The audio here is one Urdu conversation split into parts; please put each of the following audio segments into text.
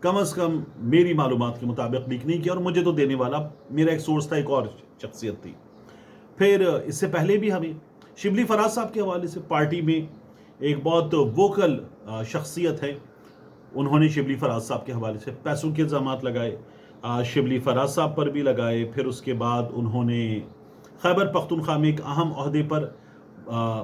کم از کم میری معلومات کے مطابق لیک نہیں کیا، اور مجھے تو دینے والا میرا ایک سورس تھا، ایک اور شخصیت تھی۔ پھر اس سے پہلے بھی ہمیں شبلی فراز صاحب کے حوالے سے پارٹی میں ایک بہت ووکل شخصیت ہے، انہوں نے شبلی فراز صاحب کے حوالے سے پیسوں کے الزامات لگائے، شبلی فراز صاحب پر بھی لگائے۔ پھر اس کے بعد انہوں نے خیبر پختونخوا میں ایک اہم عہدے پر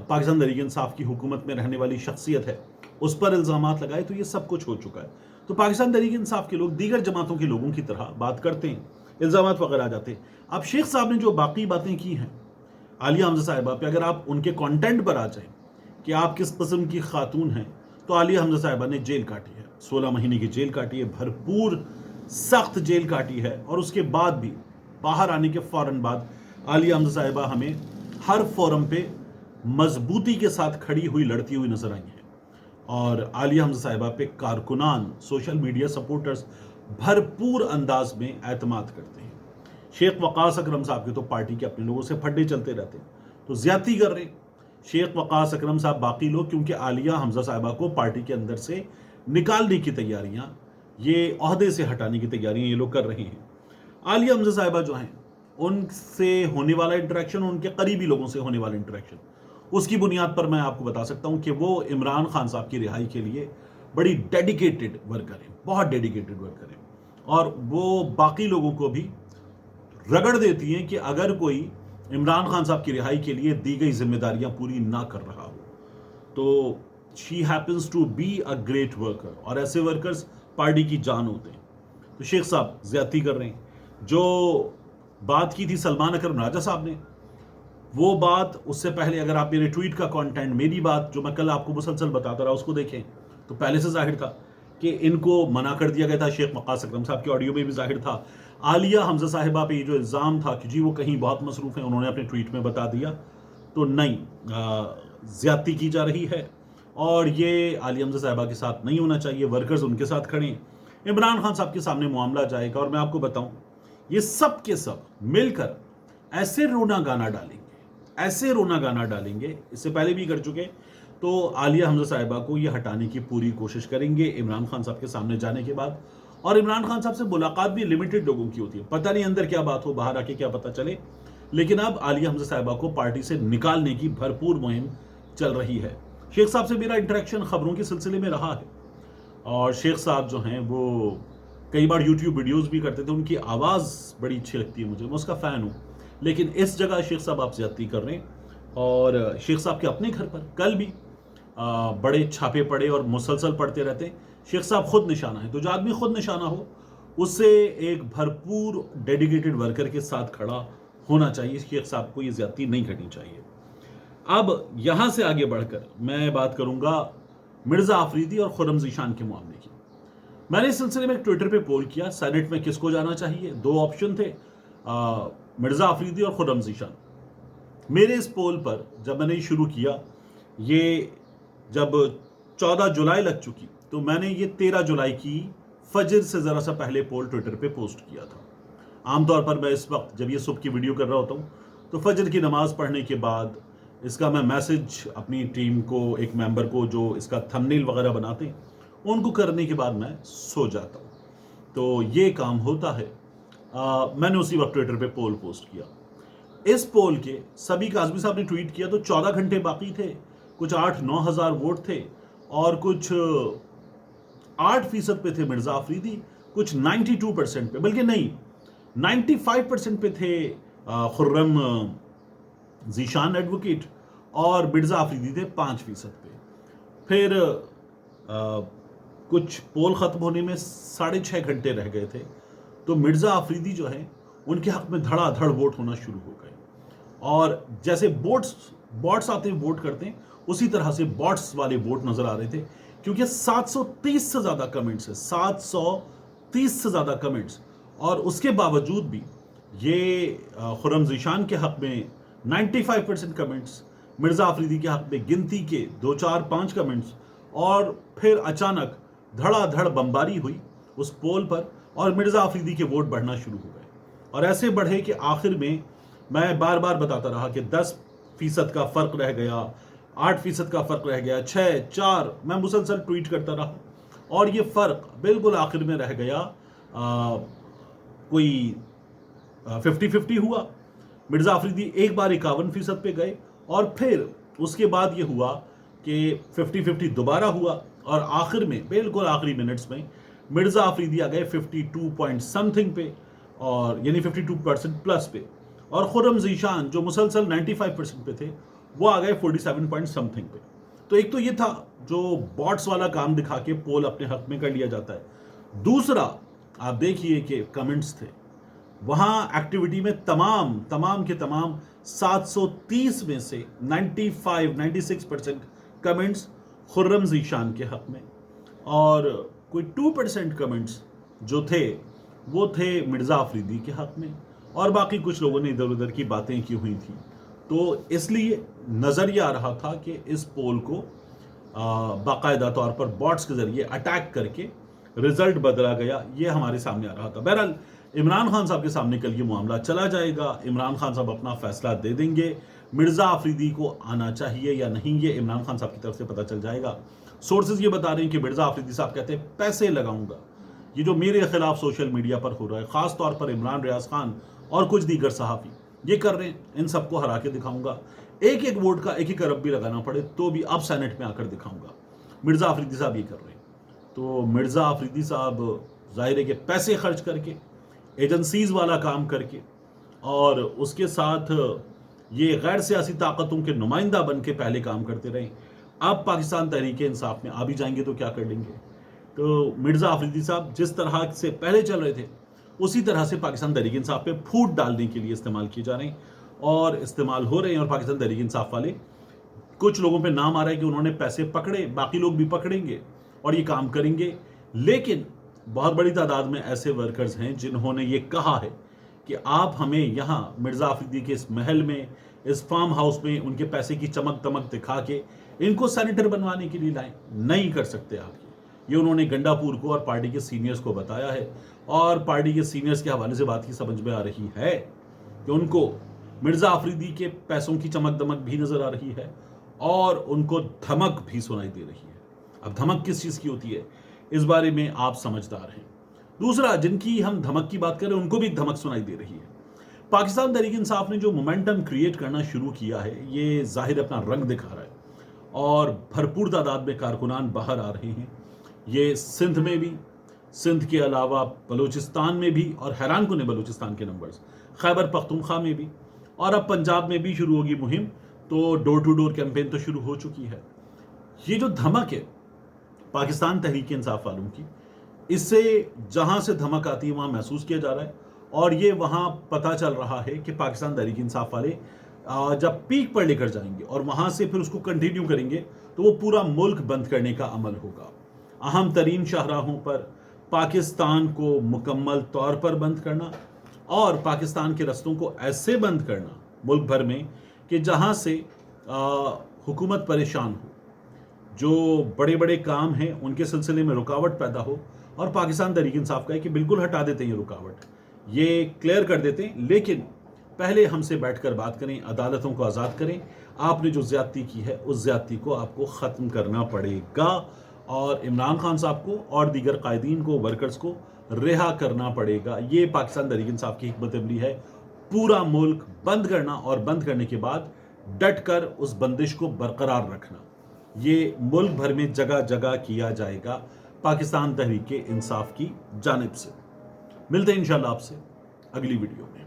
پاکستان تحریک انصاف کی حکومت میں رہنے والی شخصیت ہے، اس پر الزامات لگائے۔ تو یہ سب کچھ ہو چکا ہے۔ تو پاکستان تحریک انصاف کے لوگ دیگر جماعتوں کے لوگوں کی طرح بات کرتے ہیں، الزامات وغیرہ آ جاتے ہیں۔ اب شیخ صاحب نے جو باقی باتیں کی ہیں عالیہ حمزہ صاحبہ پہ، اگر آپ ان کے کانٹینٹ پر آ جائیں کہ آپ کس قسم کی خاتون ہیں، تو عالیہ حمزہ صاحبہ نے جیل کاٹی ہے، 16 مہینے کی جیل کاٹی ہے، بھرپور سخت جیل کاٹی ہے، اور اس کے بعد بھی باہر آنے کے فوراً بعد عالیہ حمزہ صاحبہ ہمیں ہر فورم پہ مضبوطی کے ساتھ کھڑی ہوئی لڑتی ہوئی نظر آئی ہیں، اور عالیہ حمزہ صاحبہ پہ کارکنان، سوشل میڈیا سپورٹرز بھرپور انداز میں اعتماد کرتے ہیں۔ شیخ وقاص اکرم صاحب کے تو پارٹی کے اپنے لوگوں سے پھڈے چلتے رہتے ہیں، تو زیادتی کر رہے ہیں شیخ وقاص اکرم صاحب، باقی لوگ، کیونکہ عالیہ حمزہ صاحبہ کو پارٹی کے اندر سے نکالنے کی تیاریاں، یہ عہدے سے ہٹانے کی تیاریاں یہ لوگ کر رہے ہیں۔ عالیہ حمزہ صاحبہ جو ہیں، ان سے ہونے والا انٹریکشن، ان کے قریبی لوگوں سے ہونے والا انٹریکشن، اس کی بنیاد پر میں آپ کو بتا سکتا ہوں کہ وہ عمران خان صاحب کی رہائی کے لیے بڑی ڈیڈیکیٹڈ ورکر ہیں، بہت ڈیڈیکیٹڈ ورکر ہیں، اور وہ باقی لوگوں کو بھی رگڑ دیتی ہیں کہ اگر کوئی عمران خان صاحب کی رہائی کے لیے دی گئی ذمہ داریاں پوری نہ کر رہا ہو تو she happens to be a great worker, اور ایسے ورکرز پارٹی کی جان ہوتے ہیں۔ تو شیخ صاحب زیادتی کر رہے ہیں۔ جو بات کی تھی سلمان اکرم راجہ صاحب نے، وہ بات اس سے پہلے اگر آپ میرے ٹویٹ کا کانٹینٹ، میری بات جو میں کل آپ کو مسلسل بتاتا رہا، اس کو دیکھیں تو پہلے سے ظاہر تھا کہ ان کو منع کر دیا گیا تھا۔ شیخ وقاص اکرم صاحب کے آڈیو میں بھی ظاہر تھا۔ عالیہ حمزہ صاحبہ پہ یہ جو الزام تھا کہ جی وہ کہیں بہت مصروف ہیں، انہوں نے اپنے ٹویٹ میں بتا دیا، تو نہیں، زیادتی کی جا رہی ہے، اور یہ عالیہ حمزہ صاحبہ کے ساتھ نہیں ہونا چاہیے، ورکرز ان کے ساتھ کھڑے ہیں۔ عمران خان صاحب کے سامنے معاملہ جائے گا، اور میں آپ کو بتاؤں یہ سب کے سب مل کر ایسے رونا گانا ڈالیں گے، ایسے رونا گانا ڈالیں گے، اس سے پہلے بھی کر چکے، تو عالیہ حمزہ صاحبہ کو یہ ہٹانے کی پوری کوشش کریں گے عمران خان صاحب کے سامنے جانے کے بعد۔ اور عمران خان صاحب سے ملاقات بھی لمیٹڈ لوگوں کی ہوتی ہے، پتہ نہیں اندر کیا بات ہو، باہر آ کے کیا پتہ چلے، لیکن اب عالیہ حمزہ صاحبہ کو پارٹی سے نکالنے کی بھرپور مہم چل رہی ہے۔ شیخ صاحب سے میرا انٹریکشن خبروں کے سلسلے میں رہا ہے، اور شیخ صاحب جو ہیں وہ کئی بار یوٹیوب ویڈیوز بھی کرتے تھے، ان کی آواز بڑی اچھی لگتی ہے مجھے، میں اس کا فین ہوں، لیکن اس جگہ شیخ صاحب آپ زیادتی کر رہے ہیں۔ اور شیخ صاحب کے اپنے گھر پر کل بھی بڑے چھاپے پڑے اور مسلسل پڑتے رہتے ہیں۔ شیخ صاحب خود نشانہ ہیں، تو جو آدمی خود نشانہ ہو اس سے ایک بھرپور ڈیڈیکیٹڈ ورکر کے ساتھ کھڑا ہونا چاہیے۔ شیخ صاحب کو یہ زیادتی نہیں کرنی چاہیے۔ اب یہاں سے آگے بڑھ کر میں بات کروں گا مرزا آفریدی اور خرم ذیشان کے معاملے کی۔ میں نے اس سلسلے میں ایک ٹویٹر پہ پول کیا، سینٹ میں کس کو جانا چاہیے، 2 آپشن تھے، مرزا آفریدی اور خرم ذیشان۔ میرے اس پول پر جب میں نے شروع کیا، یہ جب 14 جولائی لگ چکی، تو میں نے یہ 13 جولائی کی فجر سے ذرا سا پہلے پول ٹویٹر پہ پوسٹ کیا تھا۔ عام طور پر میں اس وقت جب یہ صبح کی ویڈیو کر رہا ہوتا ہوں تو فجر کی نماز پڑھنے کے بعد اس کا میں میسج اپنی ٹیم کو، ایک ممبر کو جو اس کا تھمبنیل وغیرہ بناتے ہیں، ان کو کرنے کے بعد میں سو جاتا ہوں، تو یہ کام ہوتا ہے۔ میں نے اسی وقت ٹویٹر پہ پول پوسٹ کیا۔ اس پول کے سبھی کاظمی صاحب نے ٹویٹ کیا تو 14 گھنٹے باقی تھے، کچھ 8-9 ہزار ووٹ تھے، اور کچھ 8% پہ تھے مرزا آفریدی، کچھ 92% پہ، بلکہ نہیں 95% پہ تھے خرم ذیشان ایڈوکیٹ، اور مرزا آفریدی تھے 5% پہ۔ پھر کچھ پول ختم ہونے میں 6.5 گھنٹے رہ گئے تھے، تو مرزا آفریدی جو ہے ان کے حق میں دھڑا دھڑ ووٹ ہونا شروع ہو گئے، اور جیسے بوٹس آتے ہیں ووٹ کرتے ہیں، اسی طرح سے بوٹس والے ووٹ نظر آ رہے تھے، کیونکہ 730 سے زیادہ کمنٹس ہیں، 730 سے زیادہ کمنٹس، اور اس کے باوجود بھی یہ خرم ذیشان کے حق میں 95% کمنٹس، مرزا آفریدی کے حق میں گنتی کے 2-4-5 کمنٹس، اور پھر اچانک دھڑا دھڑ بمباری ہوئی اس پول پر، اور مرزا آفریدی کے ووٹ بڑھنا شروع ہو گئے، اور ایسے بڑھے کہ آخر میں بار بار بتاتا رہا کہ 10% کا فرق رہ گیا، 8% کا فرق رہ گیا، 6-4، میں مسلسل ٹویٹ کرتا رہا، اور یہ فرق بالکل آخر میں رہ گیا کوئی 50-50 ہوا. مرزا آفریدی ایک بار 51% پہ گئے اور پھر اس کے بعد یہ ہوا کہ 50-50 دوبارہ ہوا اور آخر میں بالکل آخری منٹس میں مرزا آفریدی آ گئے 52 پوائنٹ سم تھنگ پہ اور یعنی 52% پلس پہ, اور خرم ذیشان جو مسلسل 95% پہ تھے وہ آ گئے 47 پوائنٹ سم تھنگ پہ. تو ایک تو یہ تھا جو باٹس والا کام دکھا کے پول اپنے حق میں کر لیا جاتا ہے. دوسرا آپ دیکھیے کہ کمنٹس تھے وہاں ایکٹیویٹی میں تمام کے تمام 730 میں سے 96% کمنٹس خرم ذیشان کے حق میں, اور کوئی 2% کمنٹس جو تھے وہ تھے مرزا آفریدی کے حق میں, اور باقی کچھ لوگوں نے ادھر ادھر کی باتیں کی ہوئی تھیں. تو اس لیے نظر یہ آ رہا تھا کہ اس پول کو باقاعدہ طور پر باٹس کے ذریعے اٹیک کر کے رزلٹ بدلا گیا, یہ ہمارے سامنے آ رہا تھا. بہرحال عمران خان صاحب کے سامنے کل یہ معاملہ چلا جائے گا, عمران خان صاحب اپنا فیصلہ دے دیں گے. مرزا آفریدی کو آنا چاہیے یا نہیں یہ عمران خان صاحب کی طرف سے پتہ چل جائے گا. سورسز یہ بتا رہے ہیں کہ مرزا آفریدی صاحب کہتے ہیں پیسے لگاؤں گا. یہ جو میرے خلاف سوشل میڈیا پر ہو رہا ہے, خاص طور پر عمران ریاض خان اور کچھ دیگر صحافی یہ کر رہے ہیں, ان سب کو ہرا کے دکھاؤں گا. ایک ووٹ کا 1 ارب بھی لگانا پڑے تو بھی اب سینٹ میں آ کر دکھاؤں گا. مرزا آفریدی صاحب یہ کر رہے ہیں. تو مرزا آفریدی صاحب ظاہر ہے کہ پیسے خرچ کر کے, ایجنسیز والا کام کر کے, اور اس کے ساتھ یہ غیر سیاسی طاقتوں کے نمائندہ بن کے پہلے کام کرتے رہے. اب پاکستان تحریک انصاف میں آ بھی جائیں گے تو کیا کر لیں گے. تو مرزا آفریدی صاحب جس طرح سے پہلے چل رہے تھے اسی طرح سے پاکستان تحریک انصاف پہ پھوٹ ڈالنے کے لیے استعمال کیے جا رہے ہیں اور استعمال ہو رہے ہیں. اور پاکستان تحریک انصاف والے کچھ لوگوں پہ نام آ رہا ہے کہ انہوں نے پیسے پکڑے, باقی لوگ بھی پکڑیں گے اور یہ کام کریں گے. لیکن بہت بڑی تعداد میں ایسے ورکرز ہیں جنہوں نے یہ کہا ہے کہ آپ ہمیں یہاں مرزا آفریدی کے اس محل میں, اس فارم ہاؤس میں ان کے پیسے کی چمک دمک دکھا کے ان کو سینیٹر بنوانے کے لیے لائیں. نہیں کر سکتے آپ یہ انہوں نے گنڈا پور کو اور پارٹی کے سینئرز کو بتایا ہے, اور پارٹی کے سینئرز کے حوالے سے بات کی سمجھ میں آ رہی ہے کہ ان کو مرزا آفریدی کے پیسوں کی چمک دمک بھی نظر آ رہی ہے اور ان کو دھمک بھی سنائی دے رہی ہے. اب دھمک کس چیز کی ہوتی ہے اس بارے میں آپ سمجھدار ہیں. دوسرا, جن کی ہم دھمک کی بات کریں ان کو بھی دھمک سنائی دے رہی ہے. پاکستان تحریک انصاف نے جو مومنٹم کریٹ کرنا شروع کیا ہے یہ ظاہر اپنا رنگ دکھا رہا ہے اور بھرپور تعداد میں کارکنان باہر آ رہے ہیں. یہ سندھ میں بھی, سندھ کے علاوہ بلوچستان میں بھی, اور حیران کن بلوچستان کے نمبرز, خیبر پختونخوا میں بھی, اور اب پنجاب میں بھی شروع ہوگی مہم. تو ڈور ٹو ڈور کیمپین تو شروع ہو چکی ہے. یہ جو دھمک ہے پاکستان تحریک انصاف والوں کی, اس سے جہاں سے دھمک آتی ہے وہاں محسوس کیا جا رہا ہے, اور یہ وہاں پتہ چل رہا ہے کہ پاکستان تحریک انصاف والے جب پیک پر لے کر جائیں گے اور وہاں سے پھر اس کو کنٹینیو کریں گے تو وہ پورا ملک بند کرنے کا عمل ہوگا. اہم ترین شاہراہوں پر پاکستان کو مکمل طور پر بند کرنا اور پاکستان کے رستوں کو ایسے بند کرنا ملک بھر میں کہ جہاں سے حکومت پریشان ہو, جو بڑے بڑے کام ہیں ان کے سلسلے میں رکاوٹ پیدا ہو, اور پاکستان تحریک انصاف کا ہے کہ بالکل ہٹا دیتے ہیں یہ رکاوٹ, یہ کلیئر کر دیتے ہیں. لیکن پہلے ہم سے بیٹھ کر بات کریں, عدالتوں کو آزاد کریں. آپ نے جو زیادتی کی ہے اس زیادتی کو آپ کو ختم کرنا پڑے گا, اور عمران خان صاحب کو اور دیگر قائدین کو, ورکرز کو رہا کرنا پڑے گا. یہ پاکستان تحریک انصاف کی حکمت عملی ہے, پورا ملک بند کرنا اور بند کرنے کے بعد ڈٹ کر اس بندش کو برقرار رکھنا. یہ ملک بھر میں جگہ جگہ کیا جائے گا پاکستان تحریک انصاف کی جانب سے. ملتے ہیں انشاءاللہ آپ سے اگلی ویڈیو میں.